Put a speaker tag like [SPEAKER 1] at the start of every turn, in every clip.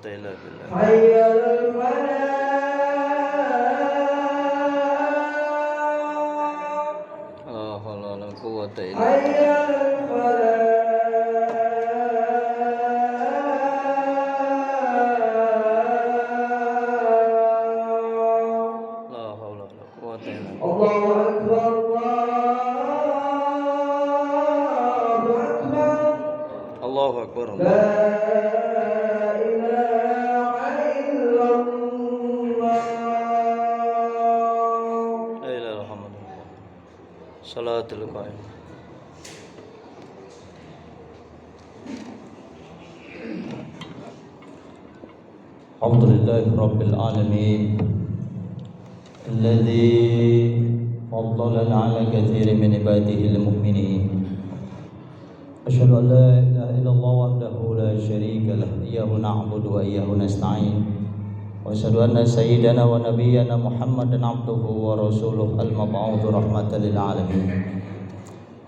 [SPEAKER 1] quwwata illa billah.
[SPEAKER 2] Hayyal falah.
[SPEAKER 1] La haula wala quwwata illa billah.
[SPEAKER 2] Hayyal falah.
[SPEAKER 1] La haula wala quwwata illa billah.
[SPEAKER 2] Allahu akbar.
[SPEAKER 1] Allahu akbar.
[SPEAKER 2] La ilaha illallah.
[SPEAKER 1] La ilaha illallah. Salatul qaim.
[SPEAKER 3] Alhamdulillahi Rabbil Alamin Alladhi faddalana ala kathirin min ibadihi al-mu'minin. Asyhadu an la ilaha illallah wahdahu la syarika lah, iyyahu na'budu wa iyyahu nasta'in. Wa asyhadu anna sayyidana wa nabiyyana Muhammadan abduhu wa rasuluhu al-mab'uutsu rahmatan lil alamin.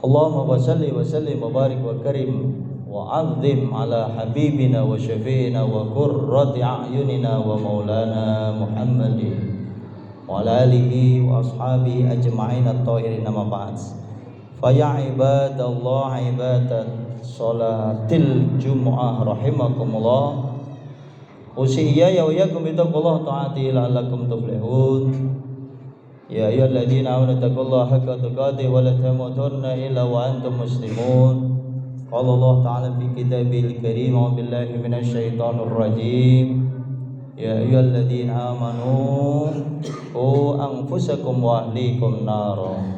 [SPEAKER 3] Allahumma shalli wa sallim wa barik wa karim wa azim ala habibina wa syafi'ina wa qurrati a'yunina wa maulana Muhammadin wa ala alihi wa ashabihi ajma'in at-tahirin, amma ba'd. Fa ya ibadallah ibadat salatil jumu'ah rahimakumullah, usiyya wa iyyakum bittaqwallah ta'ati la'allakum tuflihun. Ya ayyuhalladzina amanu taqullaha haqqa tuqatih wa la tamutunna illa wa antum muslimun. Qala Allah ta'ala fi kitabil karim, wa billahi minasy syaithanir rajim. Ya ayyuhalladzina amanu qu anfusakum wa ahlikum nara.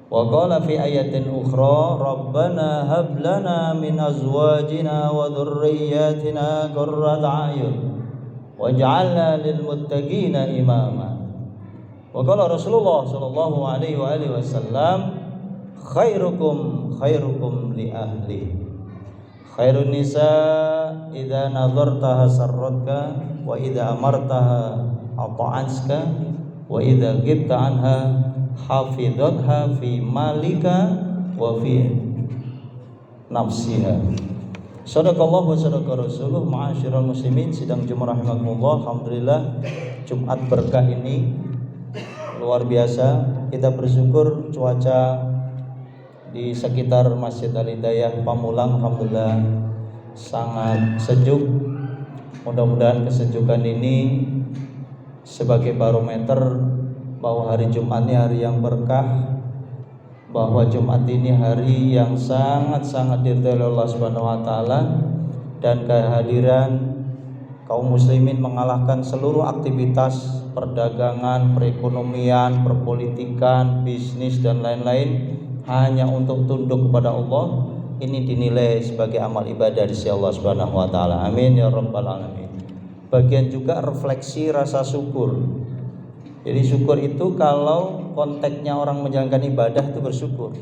[SPEAKER 3] Wa qala fi ayatin ukhra, rabbana hab lana min azwajina wa dhurriyyatina qurrata a'yun waj'alna lil muttaqina imama. Wa qala Rasulullah sallallahu alaihi wa alihi wasallam, khairukum khairukum li ahli. Khairun nisa idza nazartaha sarratka wa idza amartaha ata'atka wa idza ghibta anha hafizatha fi malika wa fi nafsiha. Sadaqallah wa sadaqa rasuluh. Ma'asyiral muslimin sidang Jumat rahimakumullah. Alhamdulillah Jumat berkah ini luar biasa. Kita bersyukur cuaca di sekitar Masjid Al-Hidayah Pamulang alhamdulillah sangat sejuk. Mudah-mudahan kesejukan ini sebagai barometer bahwa hari Jumat ini hari yang berkah, bahwa Jumat ini hari yang sangat-sangat diridhoi Allah Subhanahu wa taala, dan kehadiran kaum muslimin mengalahkan seluruh aktivitas perdagangan, perekonomian, perpolitikan, bisnis dan lain-lain hanya untuk tunduk kepada Allah. Ini dinilai sebagai amal ibadah di sisi Allah Subhanahu wa taala. Amin ya rabbal alamin. Bagian juga refleksi rasa syukur. Jadi syukur itu kalau konteksnya orang menjalankan ibadah itu bersyukur.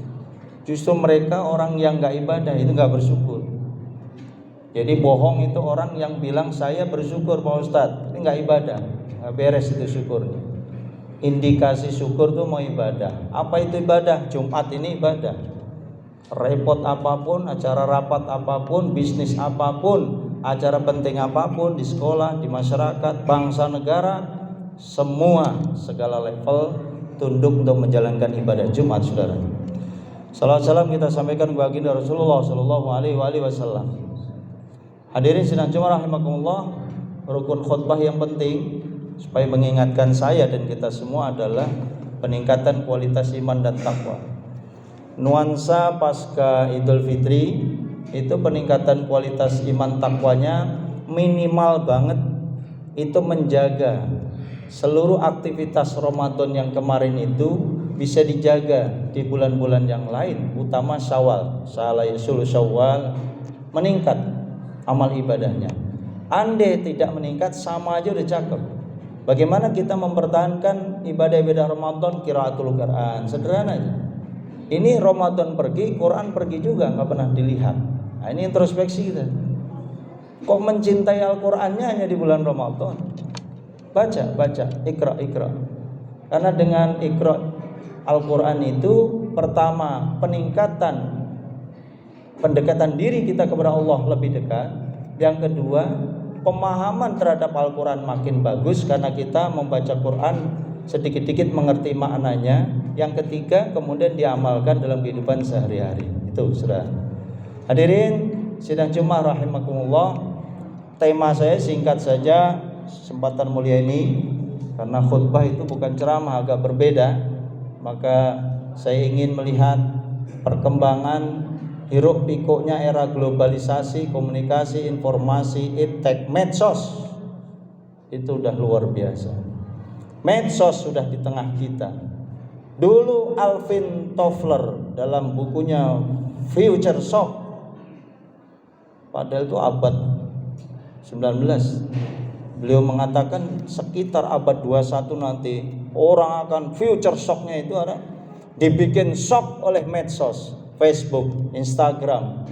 [SPEAKER 3] Justru mereka orang yang enggak ibadah itu enggak bersyukur. Jadi bohong itu orang yang bilang saya bersyukur Pak Ustadz, ini enggak ibadah. Enggak beres itu syukurnya. Indikasi syukur itu mau ibadah. Apa itu ibadah? Jumat ini ibadah. Repot apapun, acara rapat apapun, bisnis apapun, acara penting apapun di sekolah, di masyarakat, bangsa, negara, semua segala level tunduk untuk menjalankan ibadah Jumat, saudara. Salawat salam kita sampaikan kepada baginda Rasulullah sallallahu alaihi wasallam. Hadirin sidang Jumat rahimakumullah, rukun khutbah yang penting supaya mengingatkan saya dan kita semua adalah peningkatan kualitas iman dan takwa. Nuansa pasca Idul Fitri itu peningkatan kualitas iman takwanya minimal banget, itu menjaga seluruh aktivitas Ramadan yang kemarin itu bisa dijaga di bulan-bulan yang lain, utama Syawal, Syawal meningkat amal ibadahnya. Andai tidak meningkat sama aja udah cakep. Bagaimana kita mempertahankan ibadah-ibadah Ramadan? Qiraatul Quran, sederhana aja. Ini Ramadan pergi, Quran pergi juga, nggak pernah dilihat. Nah, ini introspeksi kita. Kok mencintai Al-Qurannya hanya di bulan Ramadan? Baca, ikra. Karena dengan ikra Al-Quran itu pertama pendekatan diri kita kepada Allah lebih dekat. Yang kedua, pemahaman terhadap Al-Quran makin bagus karena kita membaca Quran sedikit-sedikit mengerti maknanya. Yang ketiga, kemudian diamalkan dalam kehidupan sehari-hari. Itu sudah. Hadirin sidang Jumat rahimakumullah. Tema saya singkat saja kesempatan mulia ini, karena khutbah itu bukan ceramah, agak berbeda. Maka saya ingin melihat perkembangan hiruk pikuknya era globalisasi, komunikasi, informasi, iptek, medsos. Itu udah luar biasa. Medsos sudah di tengah kita. Dulu Alvin Toffler dalam bukunya Future Shock, padahal itu abad 19, beliau mengatakan sekitar abad 21 nanti orang akan future shock-nya itu ada dibikin shock oleh medsos, Facebook, Instagram,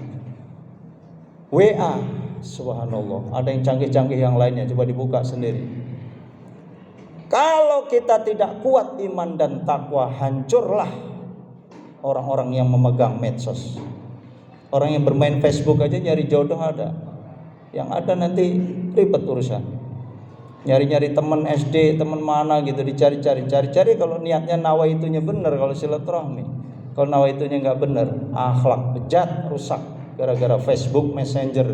[SPEAKER 3] WA. Subhanallah, ada yang canggih-canggih yang lainnya, coba dibuka sendiri. Kalau kita tidak kuat iman dan takwa, hancurlah orang-orang yang memegang medsos. Orang yang bermain Facebook aja nyari jodoh ada. Yang ada nanti ribet urusan. Nyari-nyari teman SD, teman mana gitu, dicari-cari kalau niatnya nawaitunya benar, kalau silaturahmi. Kalau nawaitunya enggak benar, akhlak bejat, rusak gara-gara Facebook Messenger.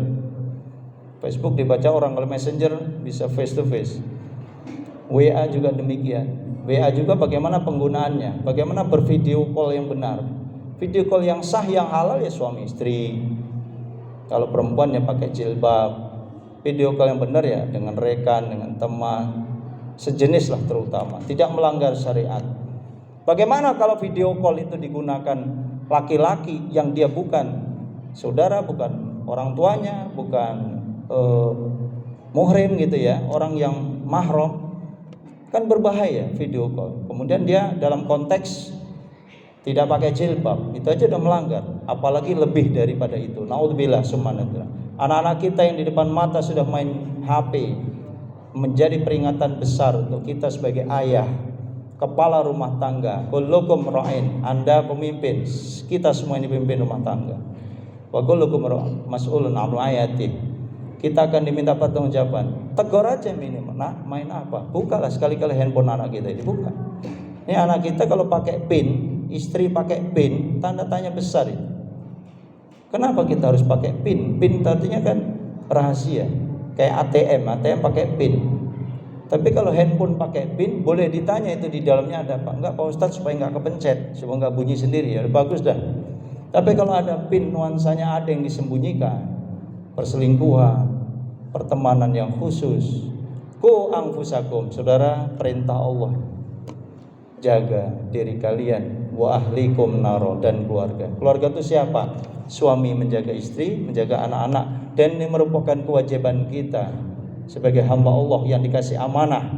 [SPEAKER 3] Facebook dibaca orang, kalau Messenger bisa face to face. WA juga demikian. WA juga bagaimana penggunaannya, bagaimana bervideo call yang benar. Video call yang sah, yang halal ya suami istri. Kalau perempuan ya pakai jilbab. Video call yang benar ya dengan rekan, dengan teman, sejenis lah terutama, tidak melanggar syariat. Bagaimana kalau video call itu digunakan laki-laki yang dia bukan saudara, bukan orang tuanya, bukan muhrim gitu ya, orang yang mahram, kan berbahaya video call. Kemudian dia dalam konteks tidak pakai jilbab, itu aja udah melanggar, apalagi lebih daripada itu. Naudzubillah subhanallah. Anak-anak kita yang di depan mata sudah main HP, menjadi peringatan besar untuk kita sebagai ayah, kepala rumah tangga. Kullukum ra'in, Anda pemimpin, kita semua ini pemimpin rumah tangga. Wa kullukum mas'ulun 'an ra'iyati. Kita akan diminta pertanggungjawaban. Tegur aja minimal. Nah, main apa? Bukalah sekali-kali handphone anak kita ini, buka. Ini anak kita kalau pakai PIN, istri pakai PIN, tanda tanya besar itu. Kenapa kita harus pakai PIN? PIN artinya kan rahasia. Kayak ATM pakai PIN. Tapi kalau handphone pakai PIN, boleh ditanya itu di dalamnya ada apa? Enggak Pak Ustadz, supaya enggak kepencet, supaya enggak bunyi sendiri, ya bagus dah. Tapi kalau ada PIN, nuansanya ada yang disembunyikan. Perselingkuhan, pertemanan yang khusus. Ku anfusakum, saudara, perintah Allah. Jaga diri kalian, wa ahlikum naro, dan keluarga. Keluarga itu siapa? Suami menjaga istri, menjaga anak-anak, dan ini merupakan kewajiban kita sebagai hamba Allah yang dikasih amanah.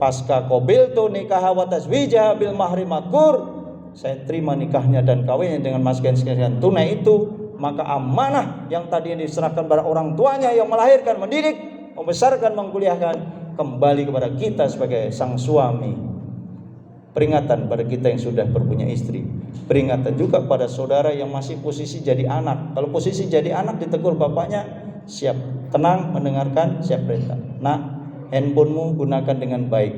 [SPEAKER 3] Pasca qabiltu nikaha wa tazwijaha bil mahri makur, saya terima nikahnya dan kawinnya dengan mas kawin tunai itu. Maka amanah yang tadi diserahkan pada orang tuanya yang melahirkan, mendidik, membesarkan, mengkuliahkan, kembali kepada kita sebagai sang suami. Peringatan pada kita yang sudah berpunya istri. Peringatan juga pada saudara yang masih posisi jadi anak. Kalau posisi jadi anak ditegur bapaknya, siap tenang mendengarkan, siap perintah. Nah, handphonemu gunakan dengan baik.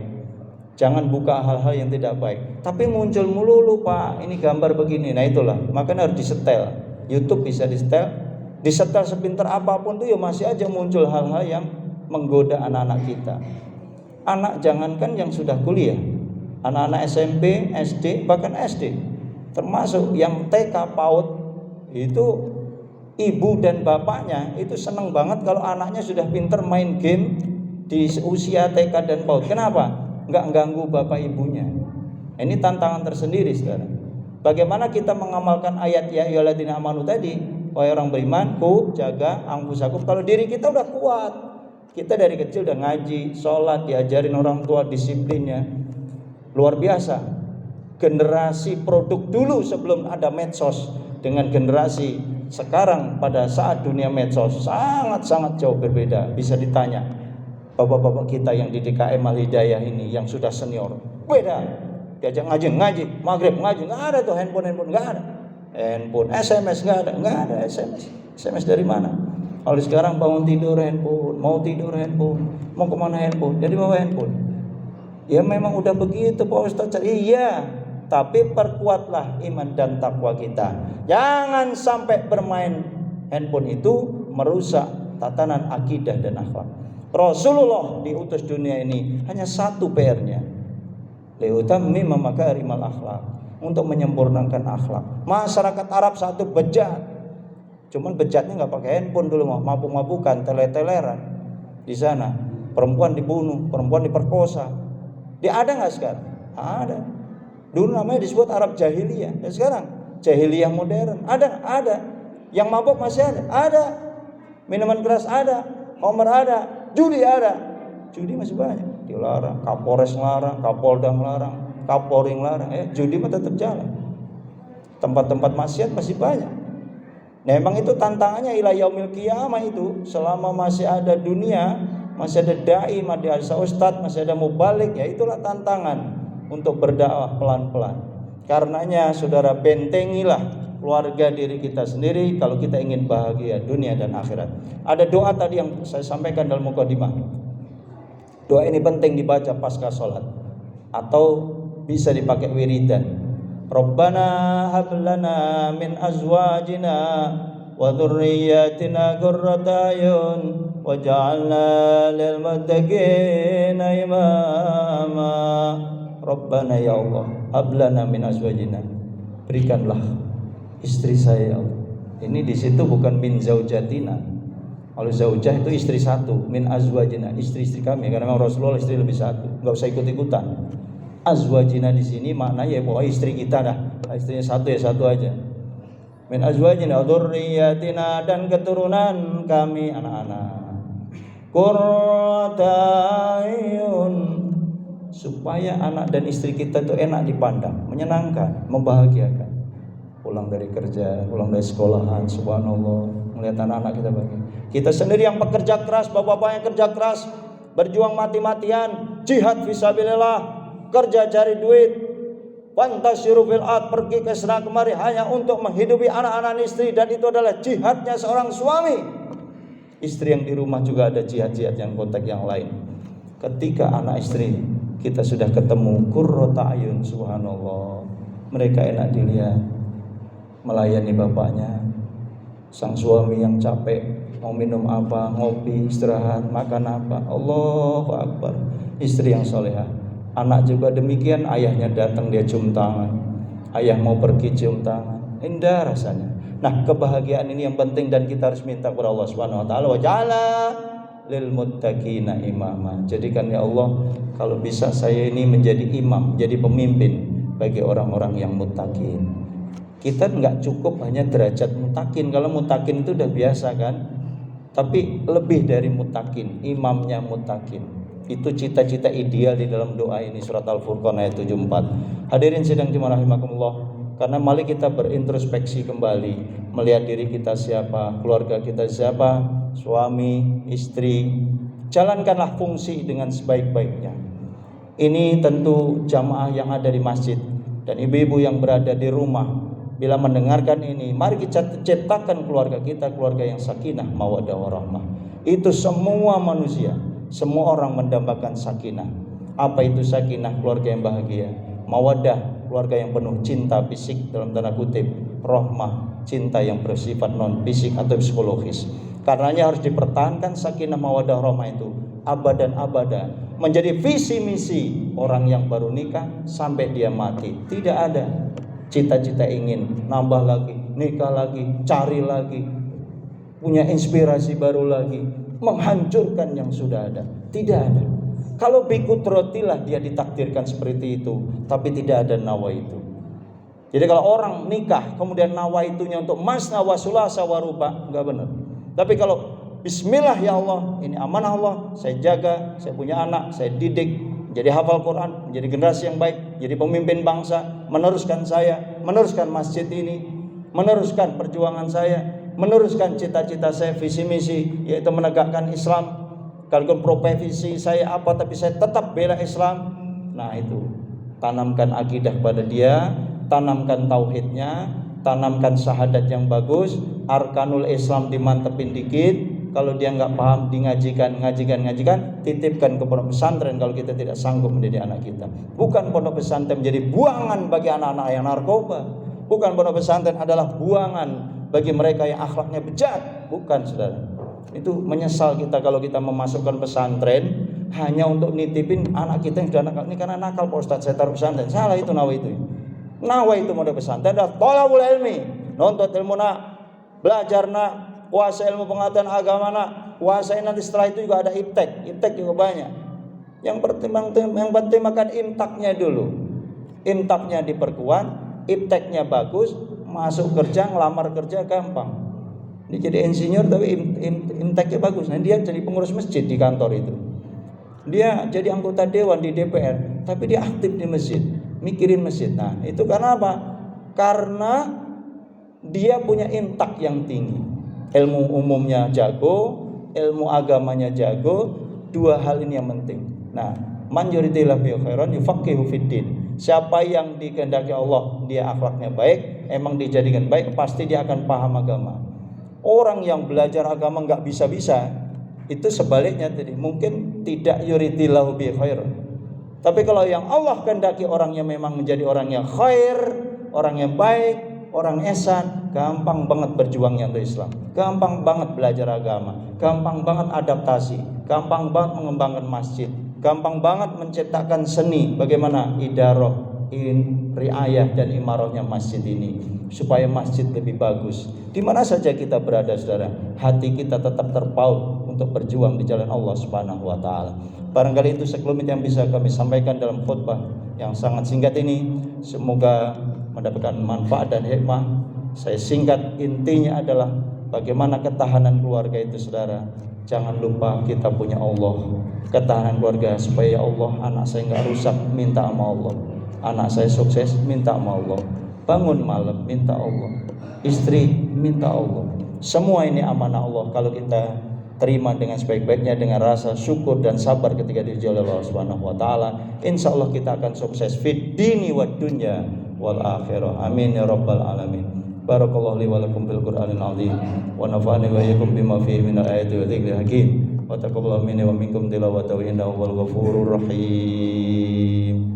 [SPEAKER 3] Jangan buka hal-hal yang tidak baik. Tapi muncul melulu, Pak, ini gambar begini. Nah itulah, makanya harus disetel. YouTube bisa disetel sepintar apapun tuh ya masih aja muncul hal-hal yang menggoda anak-anak kita. Anak jangankan yang sudah kuliah, anak-anak SMP, SD, bahkan SD, termasuk yang TK, PAUD, itu ibu dan bapaknya itu senang banget kalau anaknya sudah pinter main game di usia TK dan PAUD. Kenapa? Nggak ganggu bapak ibunya. Ini tantangan tersendiri, saudara. Bagaimana kita mengamalkan ayat ya ayyuhalladzina amanu tadi, wahai orang beriman, ku jaga anfusakum. Kalau diri kita udah kuat, kita dari kecil udah ngaji, sholat, diajarin orang tua disiplinnya luar biasa. Generasi produk dulu sebelum ada medsos dengan generasi sekarang pada saat dunia medsos sangat-sangat jauh berbeda. Bisa ditanya bapak-bapak kita yang di DKM Al Hidayah ini yang sudah senior, beda. Diajak ngaji, maghrib ngaji, nggak ada tuh handphone nggak ada, handphone SMS nggak ada SMS dari mana? Kalau sekarang bangun tidur handphone, mau tidur handphone, mau kemana handphone, jadi bawa handphone. Ya memang udah begitu Pak Ustadz. Iya, tapi perkuatlah iman dan takwa kita. Jangan sampai bermain handphone itu merusak tatanan akidah dan akhlak. Rasulullah diutus dunia ini hanya satu PR-nya, liutammima makarimal akhlak, untuk menyempurnakan akhlak. Masyarakat Arab satu bejat, cuman bejatnya nggak pakai handphone dulu, mabuk-mabukan, teler-teleran di sana. Perempuan dibunuh, perempuan diperkosa. Dia ada nggak sekarang? Ada. Dulu namanya disebut Arab jahiliyah, dan sekarang jahiliyah modern. Ada. Yang mabuk masih ada. Minuman keras ada, homer ada, judi ada. Judi masih banyak, dilarang. Kapolres melarang, Kapolda melarang, Kapolri melarang. Judi mah tetap jalan. Tempat-tempat maksiat masih banyak. Nah, memang itu tantangannya ila yaumil qiyamah itu. Selama masih ada dunia, masih ada dai, masih ada ustadz, masih ada mubalik, ya itulah tantangan untuk berdakwah pelan-pelan. Karenanya saudara, bentengilah keluarga diri kita sendiri kalau kita ingin bahagia dunia dan akhirat. Ada doa tadi yang saya sampaikan dalam mukadimah. Doa ini penting dibaca pasca sholat atau bisa dipakai wiridan. Rabbana hab lana min azwajina wa dzurriyyatina qurrata a'yun waj'alna lil muttaqina imama. Rabbana ya Allah, hab lana min azwajina, berikanlah istri saya ya Allah. Ini di situ bukan min zaujatina. Kalau zaujah itu istri satu, min azwajina, istri-istri kami, karena memang Rasulullah istri lebih satu, enggak usah ikut-ikutan. Azwajina di sini maknanya ya pokoknya istri kita dah. Istrinya satu ya satu aja. Min azwajina dzurriyyatina, dan keturunan kami anak-anak. Qurrata a'yun, supaya anak dan istri kita itu enak dipandang, menyenangkan, membahagiakan. Pulang dari kerja, pulang dari sekolahan, subhanallah, melihat anak-anak kita bahagia. Kita sendiri yang pekerja keras, bapak-bapak yang kerja keras, berjuang mati-matian, jihad fisabilillah, kerja cari duit, fantasiru fil ard, pergi ke sana kemari hanya untuk menghidupi anak-anak istri, dan itu adalah jihadnya seorang suami. Istri yang di rumah juga ada jihad-jihad yang konteks yang lain. Ketika anak istri kita sudah ketemu qurrata a'yun, subhanallah, mereka enak dilihat, melayani bapaknya. Sang suami yang capek, mau minum apa, ngopi, istirahat, makan apa, Allahu Akbar. Istri yang solehah. Anak juga demikian, ayahnya datang dia cium tangan, ayah mau pergi cium tangan, indah rasanya. Nah, kebahagiaan ini yang penting, dan kita harus minta kepada Allah Subhanahu wa taala, wa ja'ala lil muttaqina imama. Jadikan ya Allah, kalau bisa saya ini menjadi imam, jadi pemimpin bagi orang-orang yang muttaqin. Kita enggak cukup hanya derajat muttaqin. Kalau muttaqin itu udah biasa kan, tapi lebih dari muttaqin, imamnya muttaqin. Itu cita-cita ideal di dalam doa ini, surat Al-Furqan ayat 74. Hadirin sidang jemaah rahimakumullah, karena mari kita berintrospeksi kembali, melihat diri kita siapa, keluarga kita siapa, suami, istri. Jalankanlah fungsi dengan sebaik-baiknya. Ini tentu jamaah yang ada di masjid dan ibu-ibu yang berada di rumah. Bila mendengarkan ini, mari kita ciptakan keluarga kita, keluarga yang sakinah, mawaddah warahmah. Itu semua manusia, semua orang mendambakan sakinah. Apa itu sakinah? Keluarga yang bahagia. Mawaddah, keluarga yang penuh cinta fisik dalam tanda kutip. Rahmah, cinta yang bersifat non fisik atau psikologis. Karenanya harus dipertahankan sakinah, mawaddah, rahmah itu abadan abada, menjadi visi misi orang yang baru nikah sampai dia mati. Tidak ada cita-cita ingin nambah lagi, nikah lagi, cari lagi, punya inspirasi baru lagi, menghancurkan yang sudah ada. Tidak ada. Kalau bikutrotilah dia ditakdirkan seperti itu, tapi tidak ada nawa itu. Jadi kalau orang nikah kemudian nawa itunya untuk masna wa sulasa wa ruba, enggak benar. Tapi kalau bismillah ya Allah, ini amanah Allah, saya jaga, saya punya anak, saya didik, jadi hafal Quran, menjadi generasi yang baik, jadi pemimpin bangsa, meneruskan saya, meneruskan masjid ini, meneruskan perjuangan saya, meneruskan cita-cita saya, visi misi, yaitu menegakkan Islam. Kalaupun profesi saya apa, tapi saya tetap bela Islam. Nah itu, tanamkan akidah pada dia, tanamkan tauhidnya, tanamkan syahadat yang bagus, arkanul Islam dimantepin dikit, Kalau dia nggak paham, ngajikan, titipkan ke pondok pesantren kalau kita tidak sanggup mendidik anak kita. Bukan pondok pesantren menjadi buangan bagi anak-anak yang narkoba. Bukan pondok pesantren adalah buangan bagi mereka yang akhlaknya bejat. Bukan, saudara. Itu menyesal kita kalau kita memasukkan pesantren hanya untuk nitipin anak kita yang sudah nakal. Ini karena nakal Pak Ustadz, saya taruh pesantren. Salah itu nawa itu. Nawa itu pondok pesantren adalah thalabul ilmi. Nuntut ilmu nak, belajar nak, kuasai ilmu pengetahuan agama nak, kuasai nanti setelah itu juga ada iptek juga banyak. Yang penting makan imtaknya dulu, imtaknya diperkuat, ipteknya bagus, masuk kerja, ngelamar kerja gampang. Dia jadi insinyur tapi imteknya bagus, nah dia jadi pengurus masjid di kantor itu. Dia jadi anggota dewan di DPR, tapi dia aktif di masjid, mikirin masjid. Nah itu karena apa? Karena dia punya imtak yang tinggi. Ilmu umumnya jago, ilmu agamanya jago, dua hal ini yang penting. Nah, man yuridillahu bihi khairan yufaqihu fiddin. Siapa yang dikehendaki Allah, dia akhlaknya baik, emang dijadikan baik, pasti dia akan paham agama. Orang yang belajar agama enggak bisa-bisa, itu sebaliknya tadi, mungkin tidak yuridillahu bihi khairan. Tapi kalau yang Allah kehendaki orangnya memang menjadi orang yang khair, orang yang baik, orang ihsan, gampang banget berjuangnya untuk Islam, gampang banget belajar agama, gampang banget adaptasi, gampang banget mengembangkan masjid, gampang banget menciptakan seni bagaimana idarah, riayah dan imarahnya masjid ini supaya masjid lebih bagus. Di mana saja kita berada, saudara, hati kita tetap terpaut untuk berjuang di jalan Allah Subhanahu wa taala. Barangkali itu sekelumit yang bisa kami sampaikan dalam khutbah yang sangat singkat ini. Semoga mendapatkan manfaat dan hikmah. Saya singkat, intinya adalah bagaimana ketahanan keluarga itu, saudara. Jangan lupa kita punya Allah. Ketahanan keluarga supaya Allah, anak saya enggak rusak, minta sama Allah. Anak saya sukses, minta sama Allah. Bangun malam, minta Allah. Istri, minta Allah. Semua ini amanah Allah. Kalau kita terima dengan sebaik-baiknya, dengan rasa syukur dan sabar ketika diuji oleh Allah Subhanahu wa taala, insyaallah kita akan sukses fid dini wad dunya wal akhirah. Amin ya rabbal alamin. Barakallahu li wa lakum bil Qur'anil azim wa nafa'ani wa iyyakum bima fihi minal ayati wa dzikril hakim. Wa taqabbal minni wa minkum tilawatahu innahu wal ghafurur rahim.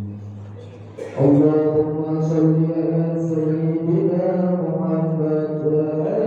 [SPEAKER 2] Allahumma shalli ala sayyidina Muhammad wa ala